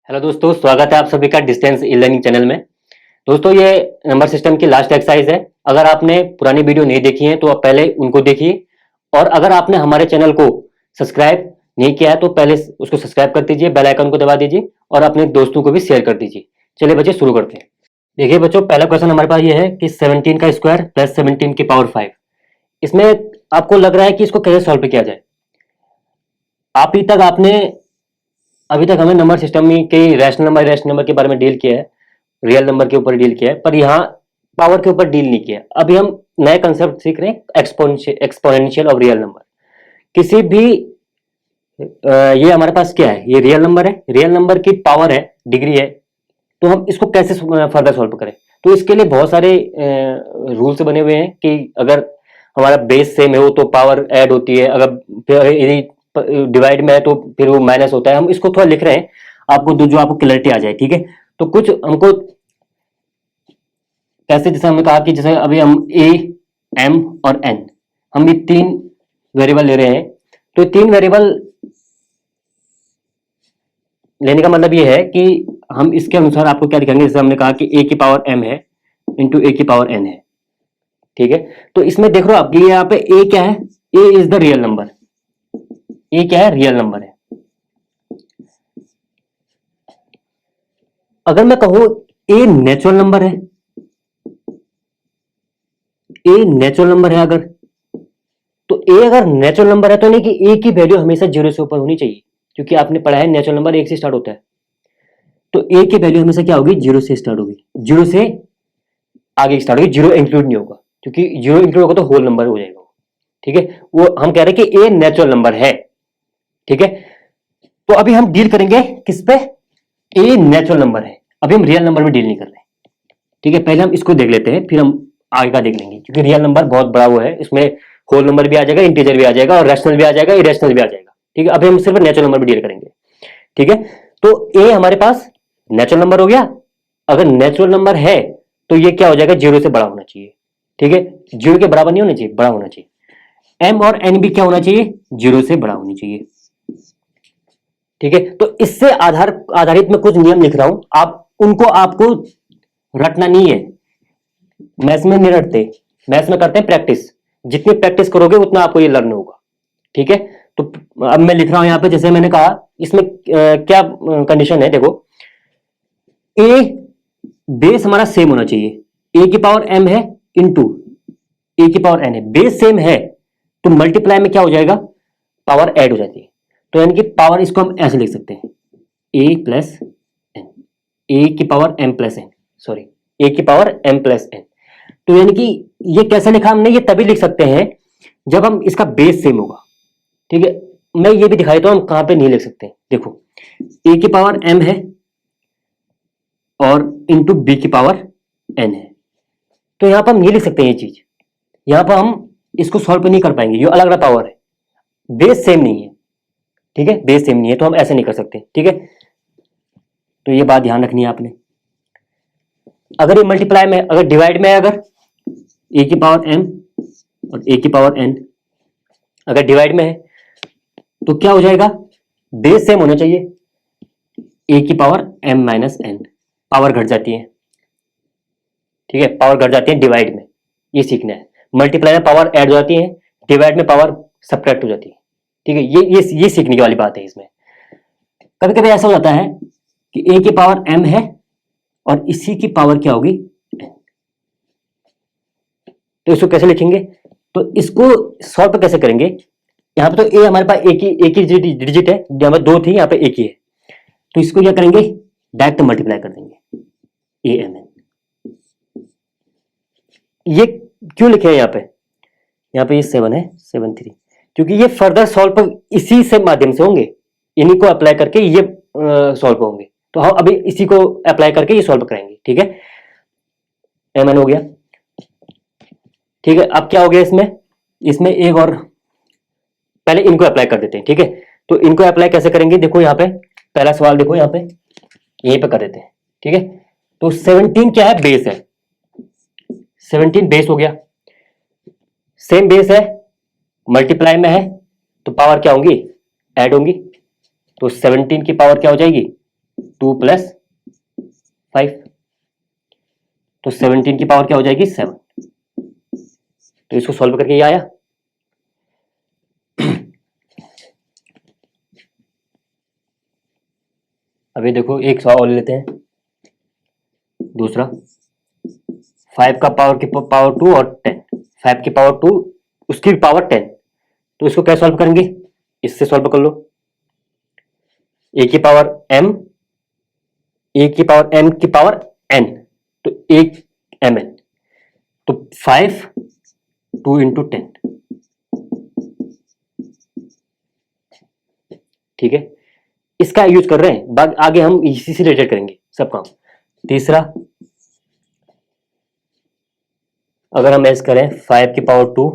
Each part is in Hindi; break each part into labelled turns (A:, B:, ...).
A: हेलो दोस्तों, स्वागत है आप सभी का डिस्टेंस ई लर्निंग चैनल में। दोस्तों, ये नंबर सिस्टम की लास्ट एक्सरसाइज है। अगर आपने पुरानी वीडियो नहीं देखी है तो आप पहले उनको देखिए, और अगर आपने हमारे चैनल को सब्सक्राइब नहीं किया है तो पहले उसको सब्सक्राइब कर दीजिए, बेल आइकन को दबा दीजिए और अपने दोस्तों को भी शेयर कर दीजिए। चलिए बच्चे, शुरू करते हैं। देखिए बच्चों, पहला क्वेश्चन हमारे पास ये है कि 17 का स्क्वायर प्लस 17 की पावर 5। इसमें आपको लग रहा है कि इसको कैसे सॉल्व किया जाए। अभी तक हमें नंबर सिस्टम के रैशनल नंबर के बारे में डील किया है, रियल नंबर के ऊपर डील किया है, पर यहाँ पावर के ऊपर डील नहीं किया। अभी हम नए कंसेप्ट सीख रहे हैं, एक्सपोनेंशियल ऑफ रियल नंबर। किसी भी ये हमारे पास क्या है, ये रियल नंबर है, रियल नंबर की पावर है, डिग्री है, तो हम इसको कैसे फर्दर सॉल्व करें। तो इसके लिए बहुत सारे रूल्स बने हुए हैं कि अगर हमारा बेस सेम है हो तो पावर ऐड होती है, अगर यदि डिवाइड में है तो फिर वो माइनस होता है। हम इसको थोड़ा लिख रहे हैं आपको, जो आपको क्लैरिटी आ जाए, ठीक है। तो कुछ हमको कैसे, जैसे हमने कहा कि जैसे अभी हम ए, एम और एन, हम ये तीन वेरिएबल ले रहे हैं। तो तीन वेरिएबल लेने का मतलब ये है कि हम इसके अनुसार आपको क्या दिखाएंगे। जैसे हमने कहा कि ए की पावर एम है इंटू ए की पावर एन है, ठीक है। तो इसमें देख रहे हो आप कि यहाँ पे ए क्या है, ए इज द रियल नंबर। ए क्या है, रियल नंबर है। अगर मैं कहूं ए नेचुरल नंबर है, ए नेचुरल नंबर है अगर, तो ए अगर नेचुरल नंबर है तो नहीं कि ए की वैल्यू हमेशा जीरो से ऊपर होनी चाहिए, क्योंकि आपने पढ़ा है नेचुरल नंबर एक से स्टार्ट होता है। तो ए की वैल्यू हमेशा क्या होगी, जीरो से स्टार्ट होगी, जीरो से आगे स्टार्ट होगी, जीरो इंक्लूड नहीं होगा, क्योंकि जीरो इंक्लूड होगा तो होल नंबर हो जाएगा, ठीक है। वो हम कह रहे हैं कि ए नेचुरल नंबर है, ठीक है। तो अभी हम डील करेंगे किस पे, ए नेचुरल नंबर है। अभी हम रियल नंबर में डील नहीं कर रहे, ठीक है। पहले हम इसको देख लेते हैं, फिर हम आगे का देख लेंगे, क्योंकि रियल नंबर बहुत बड़ा वो है, इसमें होल नंबर भी आ जाएगा, इंटीजर भी आ जाएगा और रैशनल भी आ जाएगा, इरेशनल भी आ जाएगा, ठीक है। अभी हम सिर्फ नेचुरल नंबर में डील करेंगे, ठीक है। तो ए हमारे पास नेचुरल नंबर हो गया। अगर नेचुरल नंबर है तो ये क्या हो जाएगा, जीरो से बड़ा होना चाहिए, ठीक है। जीरो के बराबर नहीं होना चाहिए, बड़ा होना चाहिए। एम और एन भी क्या होना चाहिए, जीरो से बड़ा होनी चाहिए, ठीक है। तो इससे आधारित मैं कुछ नियम लिख रहा हूं, आपको रटना नहीं है। मैथ्स में नहीं रटते, मैथ्स में करते हैं प्रैक्टिस। जितनी प्रैक्टिस करोगे उतना आपको ये लर्न होगा, ठीक है। तो अब मैं लिख रहा हूं यहां पे, जैसे मैंने कहा इसमें क्या कंडीशन है, देखो ए बेस हमारा सेम होना चाहिए। ए की पावर एम है इंटू ए की पावर एन है, बेस सेम है तो मल्टीप्लाई में क्या हो जाएगा, पावर ऐड हो जाती है। तो यानी कि पावर इसको हम ऐसे लिख सकते हैं, ए प्लस एन, ए की power M plus N, sorry A की पावर एम प्लस एन। तो यानी कि ये कैसे लिखा हमने, ये तभी लिख सकते हैं जब हम इसका बेस सेम होगा, ठीक है। मैं ये भी दिखाई तो हम कहां पे नहीं लिख सकते, देखो ए की पावर एम है और इंटू बी की पावर एन है, तो यहां पर हम नहीं लिख सकते ये चीज। यहां पर हम इसको सॉल्व नहीं कर पाएंगे, ये अलग अलग पावर है, बेस सेम नहीं है, ठीक है। बेस सेम नहीं है तो हम ऐसे नहीं कर सकते, ठीक है। तो ये बात ध्यान रखनी है आपने। अगर ये मल्टीप्लाई में, अगर डिवाइड में है, अगर ए की पावर एम और ए की पावर एन अगर डिवाइड में है तो क्या हो जाएगा, बेस सेम होना चाहिए, ए की power m minus n, power घट जाती है, ठीक है। पावर घट जाती है डिवाइड में, ये सीखना है। मल्टीप्लाई में पावर ऐड हो जाती है, डिवाइड में पावर सब्ट्रैक्ट हो जाती है, ठीक है। ये सीखने की वाली बात है इसमें। कभी कभी ऐसा हो जाता है कि ए की पावर एम है और इसी की पावर क्या होगी, तो इसको कैसे लिखेंगे, तो इसको सॉल्व कैसे करेंगे। यहां पे तो ए हमारे पास एक ही डिजिट है, यहाँ पर दो थी, यहाँ पे एक ही है, तो इसको क्या करेंगे, डायरेक्ट मल्टीप्लाई कर देंगे, ए एम एन। ये क्यों लिखे हैं यहाँ पे ये 7 है, 7 3, क्योंकि ये फर्दर सॉल्व इसी से माध्यम से होंगे, इन्हीं को अप्लाई करके ये सॉल्व होंगे। तो हम अभी इसी को अप्लाई करके ये सॉल्व करेंगे, ठीक है। एम एन हो गया, ठीक है। अब क्या हो गया इसमें एक और, पहले इनको अप्लाई कर देते हैं, ठीक है। तो इनको अप्लाई कैसे करेंगे, देखो यहाँ पे पहला सवाल, देखो यहाँ पे यहीं पे कर देते हैं, ठीक है। तो 17 क्या है, बेस है, 17 बेस हो गया, सेम बेस है, मल्टीप्लाई में है तो पावर क्या होंगी, ऐड होंगी। तो 17 की पावर क्या हो जाएगी, 2 प्लस 5, तो 17 की पावर क्या हो जाएगी 7। तो इसको सॉल्व करके ये आया। अभी देखो एक सवाल और लेते हैं, दूसरा 5 का पावर की पावर 2 और 10, 5 की पावर 2 उसकी पावर 10, तो इसको कैसे सॉल्व करेंगे, इससे सॉल्व कर लो। ए की पावर m, ए की पावर m की पावर n, तो 1 mn, तो 5 2 इंटू 10, ठीक है, इसका यूज कर रहे हैं, आगे हम इसी से रिलेटेड करेंगे सब काम। तीसरा, अगर हम ऐसे करें 5 की पावर 2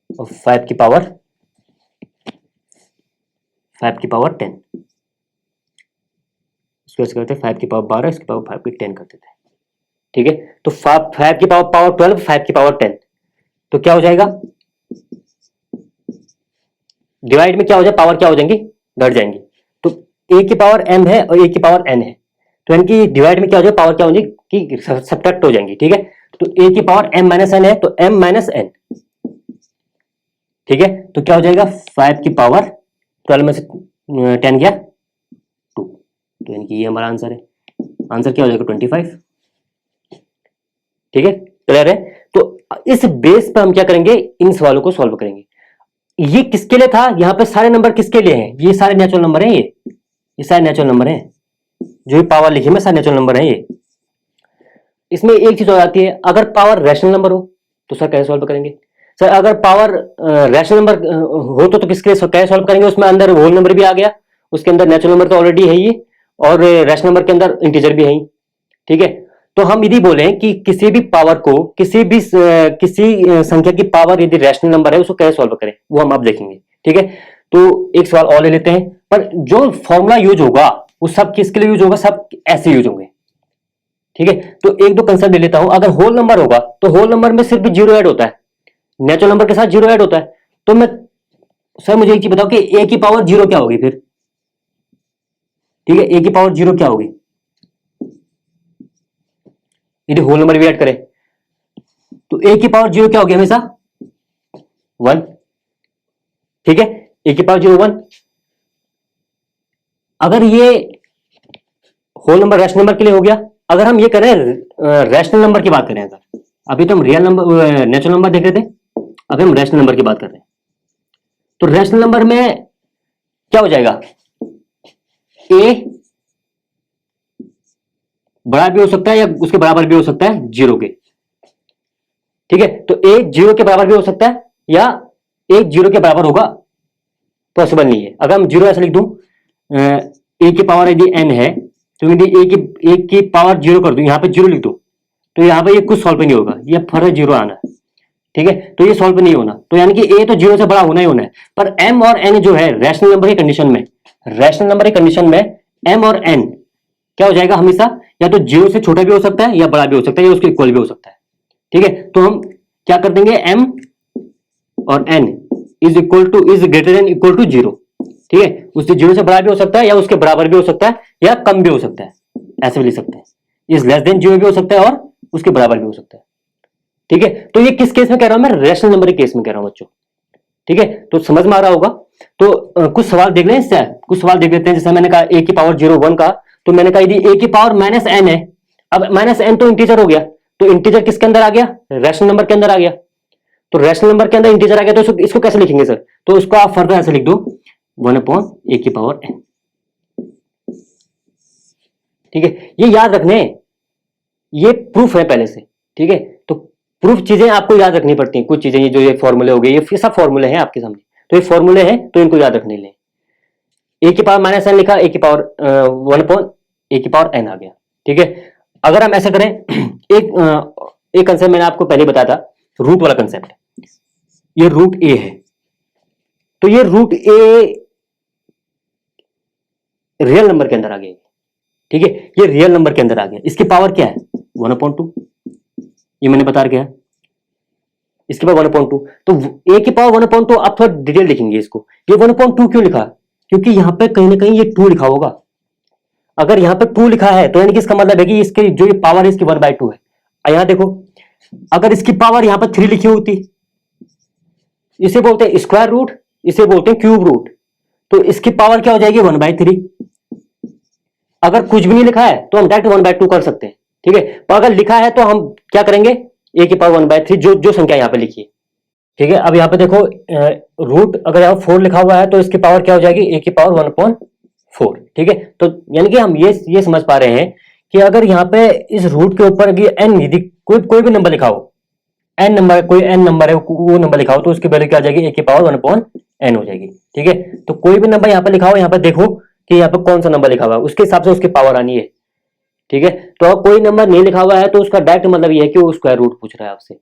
A: और 5 की पावर 10, इसको ऐसे करते हैं 5 की पावर 12, इसकी पावर 5 की 10 करते थे, ठीक है। तो 5 की पावर 12, 5 की पावर 10, तो क्या हो जाएगा, डिवाइड में क्या हो जाए, पावर क्या हो जाएंगी, घट जाएंगी। तो ए की पावर m है और ए की पावर n है, तो इनकी डिवाइड में क्या हो जाए, पावर क्या हो जाएगी कि सब्ट्रैक्ट हो जाएंगी, ठीक है। तो ए की पावर m माइनस n है, तो m माइनस n, ठीक है। तो क्या हो जाएगा, 5 की पावर 12 में से 10 गया 2, तो इनकी ये हमारा आंसर है। आंसर क्या हो जाएगा 25, ठीक है, क्लियर है। तो इस बेस पर हम क्या करेंगे, इन सवालों को सॉल्व करेंगे। ये किसके लिए था, यहाँ पे सारे नंबर किसके लिए हैं, ये सारे नेचुरल नंबर हैं, ये सारे नेचुरल नंबर हैं, जो भी पावर लिखी मैं सारे नेचुरल नंबर हैं ये। इसमें एक चीज हो जाती है, अगर पावर रैशनल नंबर हो तो सर कैसे सॉल्व करेंगे, सर अगर पावर रैशनल नंबर हो तो किसके लिए कैसे सॉल्व करेंगे, उसमें अंदर होल नंबर भी आ गया, उसके अंदर नेचुरल नंबर तो ऑलरेडी है ही, और रैशनल नंबर के अंदर इंटीजर भी है ही, ठीक है। तो हम यदि बोले कि किसी भी पावर को, किसी संख्या की पावर यदि रैशनल नंबर है उसको कैसे सॉल्व करें, वो हम अब देखेंगे, ठीक है। तो एक सवाल और ले लेते हैं, पर जो फॉर्मूला यूज होगा वो सब किसके लिए यूज होगा, सब ऐसे यूज होंगे, ठीक है। तो एक दो कंसेप्ट ले लेता हूं, अगर होल नंबर होगा तो होल नंबर में सिर्फ जीरो ऐड होता है, नेचुरल नंबर के साथ जीरो ऐड होता है। तो मैं, सर मुझे एक चीज बताओ कि ए की पावर जीरो क्या होगी फिर, ठीक है, ए की पावर जीरो क्या होगी यदि होल नंबर भी ऐड करें, तो ए की पावर जीरो क्या होगी हमेशा 1, ठीक है, ए की पावर 1। अगर ये होल नंबर रैशनल नंबर के लिए हो गया, अगर हम ये करें रैशनल नंबर की बात करें, अगर अभी तो हम रियल नंबर नेचुरल नंबर देख रहे थे, अभी हम रैशनल नंबर की बात कर रहे हैं, तो रैशनल नंबर में क्या हो जाएगा, ए बड़ा भी हो सकता है या उसके बराबर भी हो सकता है जीरो के, ठीक है। तो ए जीरो के बराबर भी हो सकता है या ए जीरो के बराबर होगा, पॉसिबल नहीं है। अगर हम जीरो ऐसे लिख दूं, ए की पावर यदि n है, तो यदि ए की पावर जीरो कर दूं, यहां पे जीरो लिख दूं, तो यहां पे ये कुछ सॉल्व नहीं होगा, ये फर्स्ट जीरो आना है, ठीक है, तो ये सॉल्व नहीं होना, तो यानी कि ए तो जीरो से बड़ा होना ही होना है। पर m और n जो है रैशनल नंबर की कंडीशन में, रैशनल नंबर की कंडीशन में m और n क्या हो जाएगा हमेशा, या तो जीरो से छोटा भी हो सकता है या बड़ा भी हो सकता है या उसके इक्वल भी हो सकता है, ठीक है। तो हम क्या कर देंगे, m और n is greater than equal to zero, ठीक है, उससे जीरो से बड़ा भी हो सकता है या उसके बराबर भी हो सकता है या कम भी हो सकता है, ऐसे भी लिख सकते हैं, इज लेस देन जीरो भी हो सकता है और उसके बराबर भी हो सकता है, ठीक है। तो ये किस केस में कह रहा हूं मैं, रैशनल नंबर के केस में कह रहा हूं बच्चों, ठीक है। तो समझ में आ रहा होगा। तो कुछ सवाल देख लें, इससे कुछ सवाल देख लेते हैं। जैसे मैंने कहा ए की पावर 1 का, तो मैंने कहा यदि ए की पावर माइनस एन है, अब माइनस एन तो इंटीजर हो गया, तो इंटीजर किसके अंदर आ गया, रैशनल नंबर के अंदर आ गया, तो रैशनल नंबर के अंदर इंटीजर आ गया, तो इसको कैसे लिखेंगे सर, तो उसको आप फर्दर ऐसे लिख दो 1/a की पावर n, ठीक है। ये याद रखने, ये प्रूफ है पहले से, ठीक है। तो प्रूफ चीजें आपको याद रखनी पड़ती हैं, कुछ चीजें जो ये फॉर्मूले हो गए, ये सब फॉर्मूले हैं आपके सामने, तो ये फॉर्मूले हैं तो इनको याद रखने लें। ए की पावर माइनस एन लिखा, ए की पावर 1/a की पावर n आ गया, ठीक है। अगर हम ऐसा करें, एक कंसेप्ट मैंने आपको पहले बताया था, रूट वाला कंसेप्ट, ये रूट ए है, तो ये रूट ए रियल नंबर के अंदर आ गया, ठीक है, ये रियल नंबर के अंदर आ गया, इसकी पावर क्या है 1/2, ये मैंने बता रखा है, इसके पावर 1/2, तो ए की पावर 1/2, आप थोड़ा डिटेल लिखेंगे इसको, ये 1/2 क्यों लिखा, क्योंकि यहां पे कहीं ना कहीं ये 2 लिखा होगा। अगर यहाँ पे 2 लिखा है तो यानी कि इसका मतलब है कि इसकी जो ये पावर है इसकी 1/2 है। यहाँ देखो, अगर इसकी पावर यहाँ पर 3 लिखी होती, इसे बोलते हैं स्क्वायर रूट, इसे बोलते हैं क्यूब रूट, तो इसकी पावर क्या हो जाएगी 1/3। अगर कुछ भी नहीं लिखा है तो हम डायरेक्ट 1/2 कर सकते हैं, ठीक है। पर अगर लिखा है तो हम क्या करेंगे, a की पावर 1/3 जो जो संख्या यहाँ पे लिखी है, ठीक है। अब यहाँ पे देखो रूट अगर यहाँ 4 लिखा हुआ है तो इसकी पावर क्या हो जाएगी, a की पावर 1/4, ठीक है। तो यानी कि हम ये समझ पा रहे हैं कि अगर यहाँ पे इस रूट के ऊपर n यदि कोई भी नंबर लिखा हो, n नंबर, कोई n नंबर है वो नंबर लिखा हो, तो उसकी वैल्यू क्या आ जाएगी, a की पावर 1/n हो जाएगी, ठीक है। तो कोई भी नंबर यहाँ पे लिखा हो, यहाँ पे देखो कि यहाँ पे कौन सा नंबर लिखा हुआ है, उसके हिसाब से उसकी पावर आनी है, ठीक है। तो अगर कोई नंबर नहीं लिखा हुआ है तो उसका डायरेक्ट मतलब ये है कि वो स्क्वायर रूट पूछ रहा है आपसे,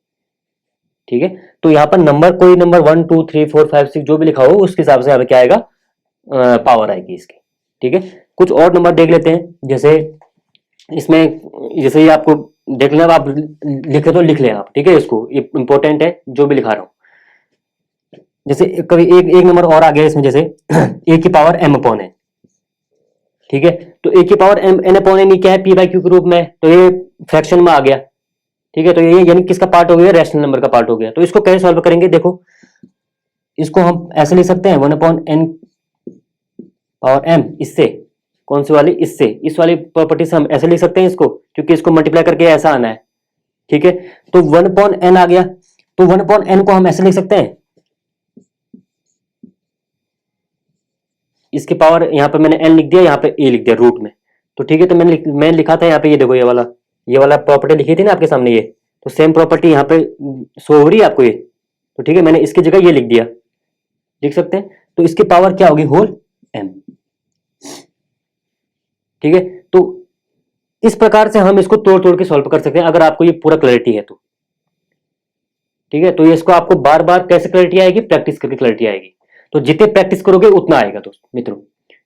A: ठीक है। तो यहाँ पर नंबर, कोई नंबर 1 2 3 4 5 6 जो भी लिखा हो उसके हिसाब से यहाँ पे क्या आएगा, पावर आएगी इसकी, ठीक है। कुछ और नंबर देख लेते हैं, जैसे इसमें, जैसे ये आपको देख लेना, आप लिखे तो लिख लें आप, ठीक है। इसको इंपॉर्टेंट है जो भी लिखा रहा हूं। जैसे कभी एक नंबर और आ गया इसमें, जैसे a की पावर m/n, ठीक है। तो a की पावर n/n क्या है, p/q के रूप में, तो ये फ्रैक्शन में आ गया, ठीक है। तो ये यानी किसका पार्ट हो गया, रैशनल नंबर का पार्ट हो गया। तो इसको कैसे सॉल्व करेंगे, देखो इसको हम ऐसे लिख सकते हैं 1/n पावर m, इससे कौन सी वाली, इससे, इस वाली प्रॉपर्टी से हम ऐसे लिख सकते हैं इसको, क्योंकि इसको मल्टीप्लाई करके ऐसा आना है, ठीक है। तो 1/n आ गया, तो 1/n को हम ऐसे लिख सकते हैं, इसकी पावर यहाँ पे मैंने n लिख दिया, यहाँ पे a लिख दिया रूट में, तो ठीक है। तो मैंने लिखा था यहाँ पे, ये देखो ये वाला प्रॉपर्टी लिखी थी ना आपके सामने, ये तो सेम प्रॉपर्टी यहाँ पे शो हो रही है आपको ये, तो ठीक है। मैंने इसकी जगह ये लिख दिया, लिख सकते हैं। तो इसकी पावर क्या होगी, होल m, ठीक है। तो इस प्रकार से हम इसको तोड़ तोड़ के सॉल्व कर सकते हैं, अगर आपको ये पूरा क्लैरिटी है तो, ठीक है। तो ये इसको आपको बार बार कैसे क्लैरिटी आएगी, प्रैक्टिस करके क्लैरिटी आएगी। तो जितने प्रैक्टिस करोगे उतना आएगा दोस्त मित्रों,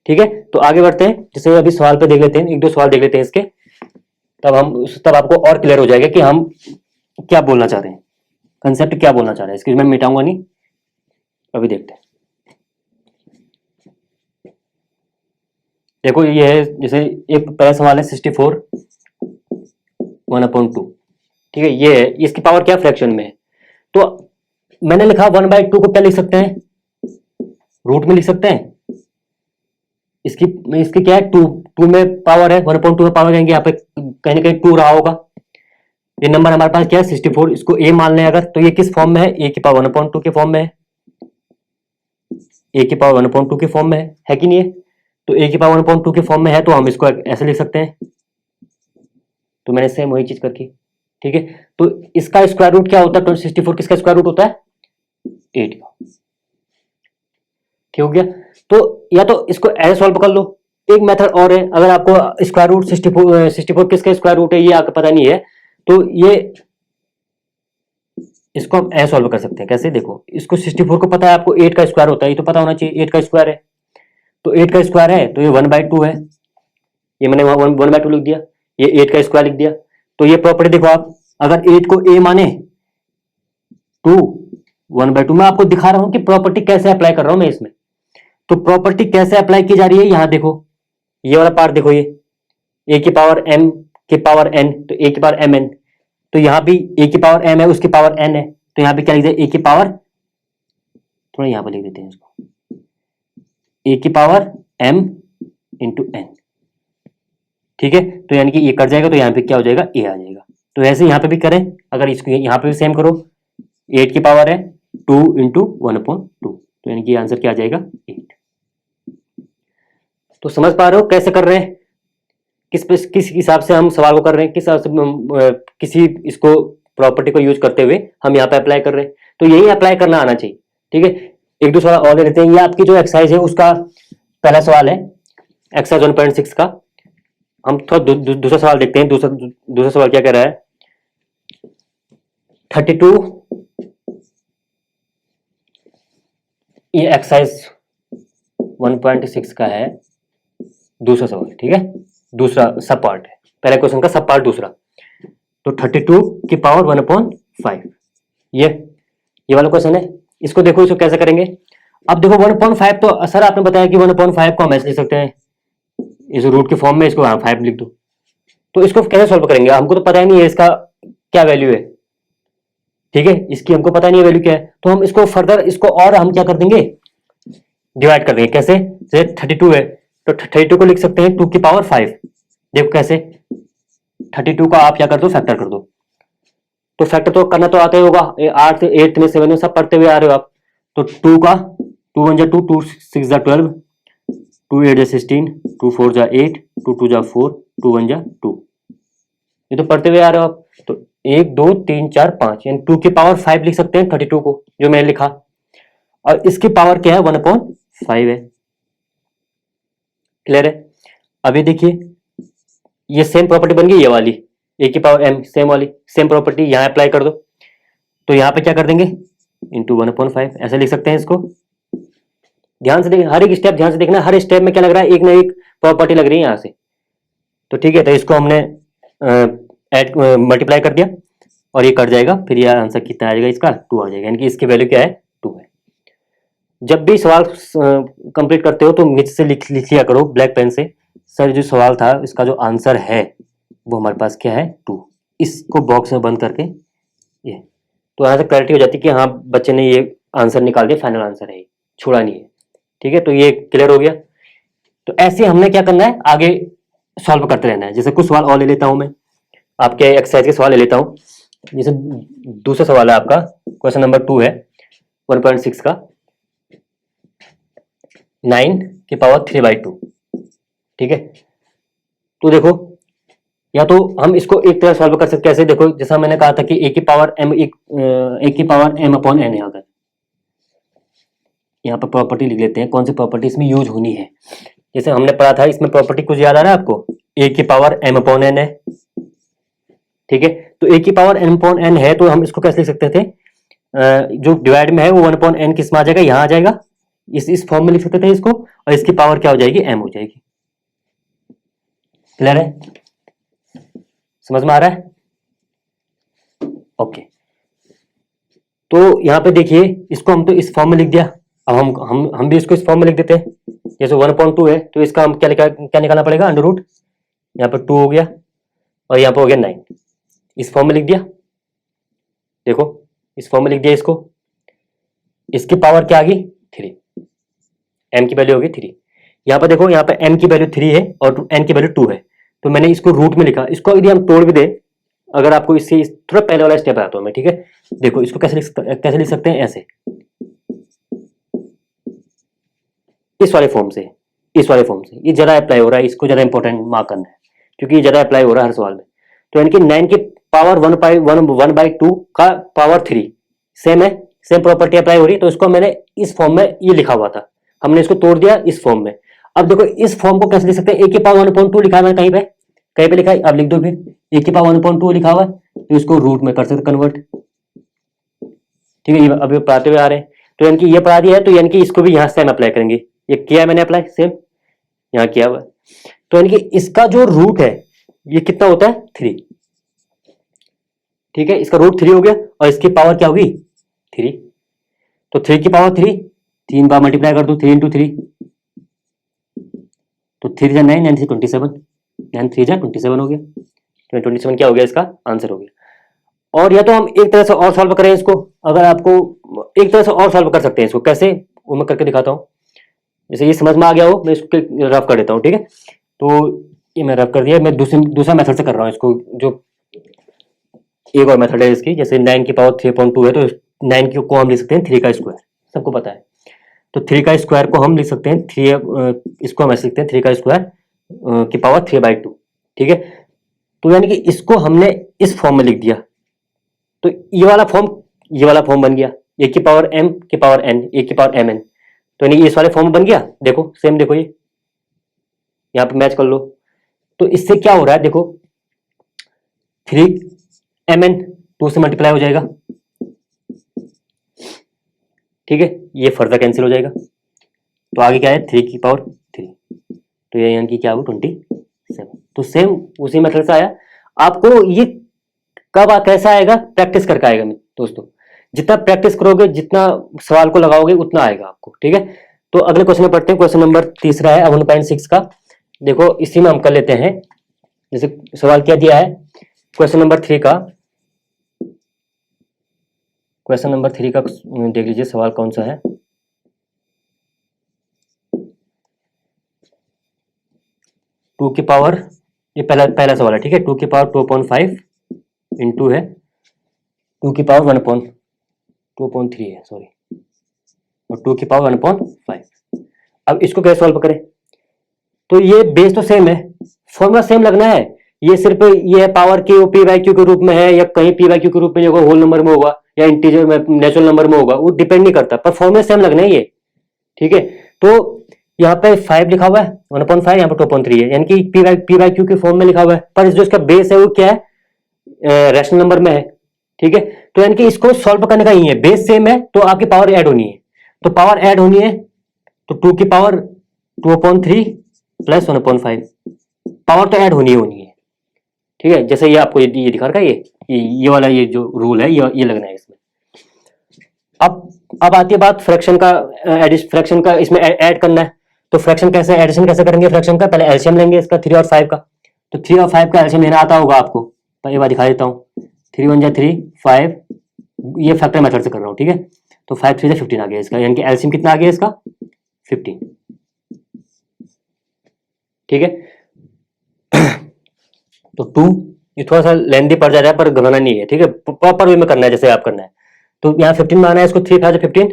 A: ठीक है। तो आगे बढ़ते हैं, जैसे अभी सवाल पे देख लेते हैं, एक दो सवाल देख लेते हैं इसके, तब आपको और क्लियर हो जाएगा कि हम क्या बोलना चाह रहे हैं, कंसेप्ट क्या बोलना चाह रहे हैं। इसकी मैं मिटाऊंगा नहीं, अभी देखते हैं। देखो ये है, जैसे एक पहला सवाल है 64 1/2, ठीक है। ये है, इसकी पावर क्या फ्रैक्शन में है, तो मैंने लिखा 1/2 को क्या लिख सकते हैं, रूट में लिख सकते हैं। इसकी क्या है, 2 में पावर है, 1/2 में पावर कहेंगे, यहाँ पे कहीं ना कहीं 2 रहा होगा। ये नंबर हमारे पास क्या है 64, इसको a मान लें अगर, तो ये किस फॉर्म में है, a की पावर 1/2 के फॉर्म में है, a की पावर 1/2 के फॉर्म में है कि नहीं है। तो a की पावर 1/2 के फॉर्म में है, तो हम इसको ऐसे लिख सकते हैं। तो मैंने सेम वही चीज करके, ठीक है। तो इसका स्क्वायर रूट क्या होता है, 64 किसका स्क्वायर रूट होता है, 8 का, ठीक हो गया। तो या तो इसको ऐसे सॉल्व कर लो, एक मेथड और है, अगर आपको स्क्वायर रूट 64 किसका स्क्वायर रूट है ये आपको पता नहीं है, तो ये इसको हम ऐसे सॉल्व कर सकते हैं। कैसे, देखो इसको 64 को पता है आपको 8 का स्क्वायर होता है, ये तो पता होना चाहिए 8 का स्क्वायर है, तो 8 का स्क्वायर है तो ये 1/2 है, ये मैंने 1/2 लिख दिया, ये 8 का स्क्वायर लिख दिया। तो ये प्रॉपर्टी देखो आप, अगर 8 को a माने 2 1/2, मैं आपको दिखा रहा हूं कि प्रॉपर्टी कैसे अप्लाई कर रहा हूं मैं इसमें। तो प्रॉपर्टी कैसे अप्लाई की जा रही है, यहां देखो ये वाला पार्ट देखो, ये a की पावर m की पावर n, तो a की पावर mn, तो यहां भी a की पावर m है, उसकी पावर n है, तो यहां पे क्या लिख दिया, a की पावर, थोड़ा यहां पर लिख देते हैं इसको, a की पावर m इंटू n, ठीक है। तो यानी कि ये कट जाएगा, तो यहाँ पे क्या हो जाएगा, a आ जाएगा। तो ऐसे यहाँ पे भी करें, अगर इसको यहाँ पे भी सेम करो, 8 की पावर है 2 इंटू 1/2, तो यानी कि आंसर क्या आ जाएगा, 8। तो समझ पा रहे हो कैसे कर रहे हैं, किस हिसाब से हम सवाल को कर रहे हैं, किस हिसाब से किसी इसको प्रॉपर्टी को यूज करते हुए हम यहाँ पे अप्लाई कर रहे हैं। तो यही अप्लाई करना आना चाहिए, ठीक है। एक दो सवाल और ले लेते हैं, ये आपकी जो एक्सरसाइज है उसका पहला सवाल है एक्सरसाइज 1.6 का। हम थोड़ा दूसरा सवाल देखते हैं, दूसरा सवाल क्या कह रहा है, 32, ये एक्सरसाइज 1.6 का है दूसरा सवाल, ठीक है, दूसरा सब पार्ट है, पहले क्वेश्चन का सब पार्ट दूसरा। तो 32 की पावर 1/5, ये वाला क्वेश्चन है। इसको देखो, इसको कैसे करेंगे। अब देखो 1/5, तो सर आपने बताया कि 1/5 को हम ऐसे लिख सकते हैं, इस रूट के फॉर्म में इसको 5 लिख दो। तो इसको कैसे सॉल्व करेंगे, हमको तो पता ही नहीं है इसका क्या वैल्यू है, ठीक है, इसकी हमको पता नहीं है वैल्यू क्या है। तो हम इसको फर्दर इसको और हम क्या कर देंगे, डिवाइड कर देंगे। कैसे, जैसे 32 है तो 32 को लिख सकते हैं 2 की पावर 5। देखो कैसे, 32 का आप क्या कर दो, फैक्टर कर दो। तो फैक्टर तो करना तो आता ही होगा, 8 8 में 7 में सब पढ़ते हुए आ रहे हो आप। तो 2 का 2 1 जा 2, 2 6 जा 12, 2 8 जा 16, 2 4 जा 8, 2 2 जा 4, 2 1 जा 2, ये तो पढ़ते हुए आ रहे हो आप। तो 1 2 3 4 5 यानी 2 की पावर 5 लिख सकते हैं 32 को, जो मैंने लिखा। और इसकी पावर क्या है, 1/5 है। क्लियर है। अभी देखिए ये सेम प्रॉपर्टी बन गई, ये वाली a की पावर m, सेम वाली सेम प्रॉपर्टी यहां अप्लाई कर दो। तो यहां पे क्या कर देंगे, इंटू 1/5 ऐसे लिख सकते हैं इसको। ध्यान से देखिए, हर एक स्टेप ध्यान से देखना, हर स्टेप में क्या लग रहा है, एक ना एक प्रॉपर्टी लग रही है यहां से। तो ठीक है, तो इसको हमने ऐड मल्टीप्लाई कर दिया और ये कट जाएगा, फिर ये आंसर कितना आ जाएगा इसका, 2 आ जाएगा, यानी कि इसकी वैल्यू क्या है, 2 है। जब भी सवाल कंप्लीट करते हो तो नीचे से लिख लिया करो ब्लैक पेन से, सर जो सवाल था इसका जो आंसर है वो हमारे पास क्या है, 2। इसको बॉक्स में बंद करके ये, तो यहाँ से क्लैरिटी हो जाती है कि हाँ बच्चे ने ये आंसर निकाल दिया, फाइनल आंसर है, छोड़ा नहीं है। ठीक है, तो ये क्लियर हो गया। तो ऐसे हमने क्या करना है, आगे सॉल्व करते रहना है। जैसे कुछ सवाल और ले लेता हूं मैं, आपके एक्सरसाइज के सवाल ले लेता हूं। जैसे दूसरा सवाल है आपका, क्वेश्चन नंबर 2 है 1.6 का, 9 की पावर 3/2। ठीक है, तो देखो या तो हम इसको एक तरह सॉल्व कर सकते हैं ऐसे, देखो जैसा मैंने कहा था कि a की पावर m अपॉन n है। अगर यहाँ पर प्रॉपर्टी लिख लेते हैं, कौन सी प्रॉपर्टी इसमें यूज होनी है। जैसे हमने पढ़ा था, इसमें प्रॉपर्टी कुछ याद आ रहा है आपको, a की पावर m अपॉन n है। ठीक है, तो a की पावर m अपॉन n है, तो हम इसको कैसे लिख सकते थे, जो डिवाइड में है वो 1/n किस में आ जाएगा, यहाँ आ जाएगा, इस फॉर्म में लिख सकते थे इसको, और इसकी पावर क्या हो जाएगी, m हो जाएगी। क्लियर है, समझ में आ रहा है। ओके, तो यहाँ पे देखिए इसको हम तो इस फॉर्म में लिख दिया। अब हम भी इसको इस फॉर्म में लिख देते हैं। जैसे 1/2 है तो इसका हम क्या निकालना पड़ेगा, अंडर रूट, यहाँ पर 2 हो गया और यहाँ पर हो गया 9, इस फॉर्म में लिख दिया। देखो इस फॉर्म में लिख दिया इसको, इसकी पावर क्या आ गई, 3, m की वैल्यू होगी 3। यहाँ पर देखो, यहाँ पर m की वैल्यू 3 है और n की वैल्यू 2 है, तो मैंने इसको रूट में लिखा। इसको यदि हम तोड़ भी दें, अगर आपको इससे थोड़ा पहले वाला स्टेप आता हूं मैं, ठीक है। देखो इसको कैसे लिख सकते हैं, ऐसे, इस वाले फॉर्म से, इस वाले फॉर्म से। ये ज्यादा अप्लाई हो रहा है, इसको ज्यादा इंपॉर्टेंट मार्क करना है क्योंकि ये ज्यादा अप्लाई हो रहा है हर सवाल में। तो यानी कि 9 की पावर 1/2 का पावर 3 सेम है, सेम प्रॉपर्टी अप्लाई हो रही है। तो इसको मैंने इस फॉर्म में ये लिखा हुआ था, हमने इसको तोड़ दिया इस फॉर्म में। अब देखो इस फॉर्म को कैसे लिख सकते हैं, a की पावर 1/2 लिखा है कहीं पे लिखा है, अब लिख दो फिर, a की पावर 1/2 लिखा हुआ है, तो इसको रूट में कर सकते कन्वर्ट। ठीक है, ये अभी पढ़ाते हुए आ रहे हैं, तो यानी कि ये पढ़ा दिया है, तो यानी कि इसको भी यहाँ सेम अप्लाई करेंगे। ये किया मैंने अप्लाई, सेम यहाँ किया हुआ। तो यानी कि इसका जो रूट है ये कितना होता है, 3। ठीक है, इसका रूट 3 हो गया और इसकी पावर क्या होगी, 3। तो 3 की पावर 3 3 बार मल्टीप्लाई कर दो, 3 × 3, तो 3 जा 9, 9 3 27, 9 3 जा 27 हो गया। 27 क्या हो गया, इसका आंसर हो गया। और या तो हम एक तरह से और सॉल्व करें इसको, अगर आपको एक तरह से और सॉल्व कर सकते हैं इसको, कैसे वो मैं करके दिखाता हूँ। जैसे ये समझ में आ गया हो, मैं इसको रफ कर देता हूँ। ठीक है, तो ये मैं रफ कर दिया, मैं दूसरा मेथड से कर रहा हूँ इसको। जो एक और मेथड है इसकी, जैसे 9 की पावर 3/2 है, तो 9 को हम लिख सकते हैं 3 का स्क्वायर, सबको पता है। तो 3 का स्क्वायर को हम लिख सकते हैं 3, इसको हम ऐसे लिखते हैं 3 का स्क्वायर की पावर 3/2। ठीक है, तो यानी कि इसको हमने इस फॉर्म में लिख दिया, तो ये वाला फॉर्म बन गया, a की पावर m की पावर n, a की पावर mn, तो यानी इस वाले फॉर्म में बन गया। देखो सेम, देखो ये यहाँ पे मैच कर लो। तो इससे क्या हो रहा है, देखो 3mn 2 से मल्टीप्लाई हो जाएगा। ठीक है, ये फर्दर कैंसिल हो जाएगा, तो आगे क्या है, 3 की पावर 3, तो ये यानी कि क्या हो, 27। तो सेम उसी मेथड से आया। आपको ये कब कैसा आएगा, प्रैक्टिस करके आएगा दोस्तों। जितना प्रैक्टिस करोगे, जितना सवाल को लगाओगे, उतना आएगा आपको। ठीक है, तो अगले क्वेश्चन में पढ़ते हैं। क्वेश्चन नंबर 3 है 1.6 का, देखो इसी में हम कर लेते हैं। जैसे सवाल क्या दिया है, क्वेश्चन नंबर 3 का, क्वेश्चन नंबर 3 का देख लीजिए सवाल कौन सा है। टू की पावर, ये पहला सवाल है, ठीक है। 2 की पावर 2.5 इंटू है 2 की पावर 1/2.3 है, सॉरी, और 2 की पावर 1/5। अब इसको कैसे सॉल्व करें? तो ये बेस तो सेम है, फॉर्मूला सेम लगना है। ये सिर्फ ये है पावर की पी बाई क्यू के रूप में है, या कहीं पी बाई क्यू के रूप में होगा, होल नंबर में होगा, या इंटीजर में नेचुरल नंबर में होगा, वो डिपेंड नहीं करता, पर फॉर्मूला सेम लगना है ये, ठीक है। तो यहाँ पे 5 लिखा हुआ है, 1/5, यहाँ पे 2.3 है, यानी कि पी बाई क्यू के फॉर्म में लिखा हुआ है, पर जो इसका बेस है वो क्या है, रैशनल नंबर में है, ठीक है। तो यानी कि इसको सॉल्व करने का ही है, बेस सेम है तो आपकी पावर ऐड होनी है, तो पावर ऐड होनी है, तो 2 की पावर 2.3 प्लस 1/5, पावर तो ऐड होनी है, ठीक है। जैसे ये आपको ये दिखा रखा है, ये वाला ये जो रूल है ये लगना है इसमें। अब आती है बात फ्रैक्शन का, फ्रैक्शन का इसमें ऐड करना है। तो फ्रैक्शन कैसे, एडिशन कैसे करेंगे फ्रैक्शन का? पहले एलसीएम लेंगे इसका 3 और 5 का। तो 3 और 5 का एलसीएम लेना आता होगा आपको, तो ये बात दिखा देता हूँ। 3 1 जा 3, 5, ये फैक्टर मेथड से कर रहा हूँ, ठीक है। तो 5 3 जा 15 आ गया इसका, यानी कि एलसीएम कितना आ गया इसका? 15, ठीक है। तो 2, ये थोड़ा सा लेंदी पड़ जा रहा है पर घबराना नहीं है, ठीक है, प्रॉपर वे में करना है जैसे आप करना है। तो यहाँ 15 बनाना है इसको, 3 5 15,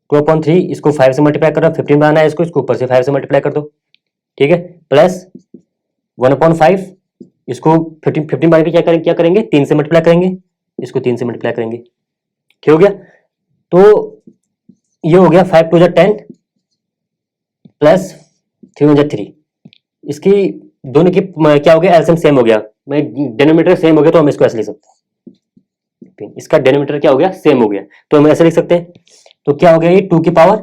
A: 2/3, इसको 5 से मल्टीप्लाई कर दो, 15 बनाना है इसको ऊपर से 5 से मल्टीप्लाई कर दो, ठीक है, प्लस 1/5, इसको 15 बना के क्या करेंगे 3 से मल्टीप्लाई करेंगे, इसको 3 से मल्टीप्लाई करेंगे, ठीक हो गया। तो ये हो गया 5 2 जा 10 प्लस 3 1 जा 3, इसकी दोनों की क्या हो गया, एलसीएम सेम हो गया, डिनोमिनेटर सेम हो गया, तो हम इसको ऐसे लिख सकते हैं, इसका डिनोमिनेटर क्या हो गया, सेम हो गया, तो हम ऐसे लिख सकते हैं। तो क्या हो गया, ये 2 की पावर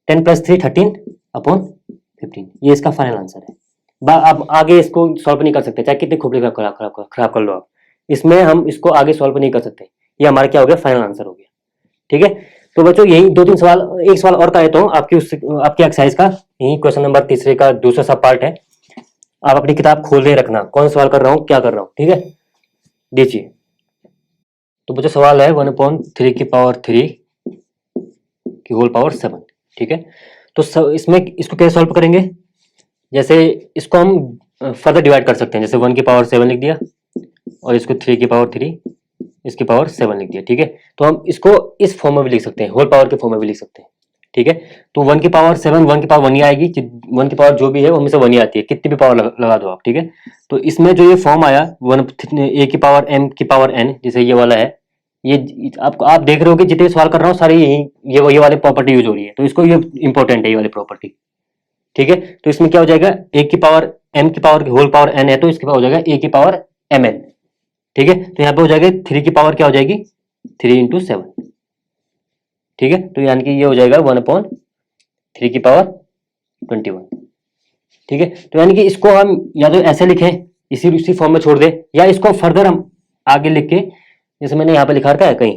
A: 10 प्लस 3 13/15, ये इसका फाइनल आंसर है। अब आगे इसको सॉल्व नहीं कर सकते, चाहे कितने खोपड़ी खराब कर लो आप, इसमें हम इसको आगे सॉल्व नहीं कर सकते। ये हमारा क्या हो गया, फाइनल आंसर हो गया, ठीक है। तो बच्चों यही 2-3 सवाल, एक सवाल और का देता हूँ आपकी आपकी एक्सरसाइज का, यही क्वेश्चन नंबर 3 का दूसरा सब पार्ट है। आप अपनी किताब खोल के रखना, कौन सवाल कर रहा हूँ, क्या कर रहा हूँ, ठीक है। देखिए, तो बच्चों सवाल है 1/3 की पावर 3 की होल पावर 7, ठीक है। तो इसमें इसको कैसे सॉल्व करेंगे? जैसे इसको हम फर्दर डिवाइड कर सकते हैं, जैसे 1 की पावर 7 लिख दिया, और इसको 3 की पावर 3, इसकी पावर 7 लिख दिया, ठीक है। तो हम इसको इस फॉर्म में भी लिख सकते हैं, होल पावर के फॉर्म में भी लिख सकते हैं, ठीक है। तो 1 की पावर 7, 1 की पावर 1 ही आएगी, 1 की पावर जो भी है वो हमेशा 1 ही आती है, कितनी भी पावर लगा दो आप, ठीक है। तो इसमें जो ये फॉर्म आया 1 की पावर m की पावर n, जैसे ये वाला है, ये आप देख रहे हो कि जितने सवाल कर रहा हूँ सारे ये वाले प्रॉपर्टी यूज हो रही है, तो इसको ये इंपॉर्टेंट है ये वाली प्रॉपर्टी, ठीक है। तो इसमें क्या हो जाएगा, a की पावर m की पावर होल पावर n है, तो इसके पावर हो जाएगा a की पावर mn, ठीक है। तो यहाँ पे हो जाएगा 3 की पावर क्या हो जाएगी, 3 × 7, ठीक है। तो यानी कि ये हो जाएगा 1/3 की पावर 21, ठीक है। तो यानी कि इसको हम या तो ऐसे लिखें, इसी फॉर्म में छोड़ दे, या इसको फर्दर हम आगे लिख के, जैसे मैंने यहाँ पे लिखा रखा है, कहीं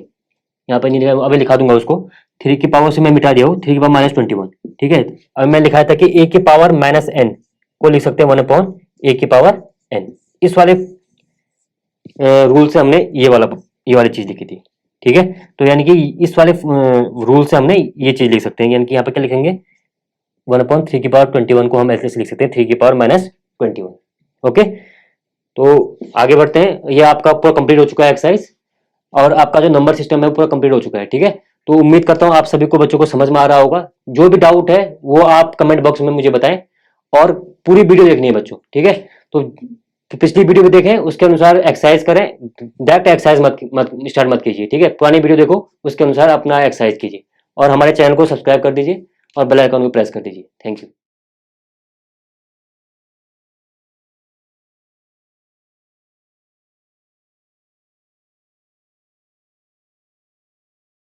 A: यहाँ पे नहीं लिखा, अभी लिखा दूंगा उसको, 3 की पावर से मैं मिटा दिया हूँ, 3 की पावर -21, ठीक है। अब मैं लिखा था कि a की पावर -n को लिख सकते हैं 1/a की पावर n, इस वाले रूल से हमने ये वाली चीज लिखी थी, ठीक है। तो यानी कि इस वाले रूल से हमने ये चीज लिख सकते हैं, यानी कि यहाँ पे क्या लिखेंगे, 1/3 की पावर 21 को हम ऐसे लिख सकते हैं 3 की पावर -21, ओके। तो आगे बढ़ते हैं, ये आपका पूरा कंप्लीट हो चुका है एक्सरसाइज, और आपका जो नंबर सिस्टम है पूरा कंप्लीट हो चुका है, ठीक है। तो उम्मीद करता हूँ आप सभी को बच्चों को समझ में आ रहा होगा। जो भी डाउट है वो आप कमेंट बॉक्स में मुझे बताएं, और पूरी वीडियो देखनी है बच्चों, ठीक है। तो पिछली वीडियो भी देखें, उसके अनुसार एक्सरसाइज करें, डायरेक्ट एक्सरसाइज मत स्टार्ट करिए, ठीक है। पुरानी वीडियो देखो, उसके अनुसार अपना एक्सरसाइज कीजिए, और हमारे चैनल को सब्सक्राइब कर दीजिए, और बेल आइकन को प्रेस कर दीजिए। Thank you.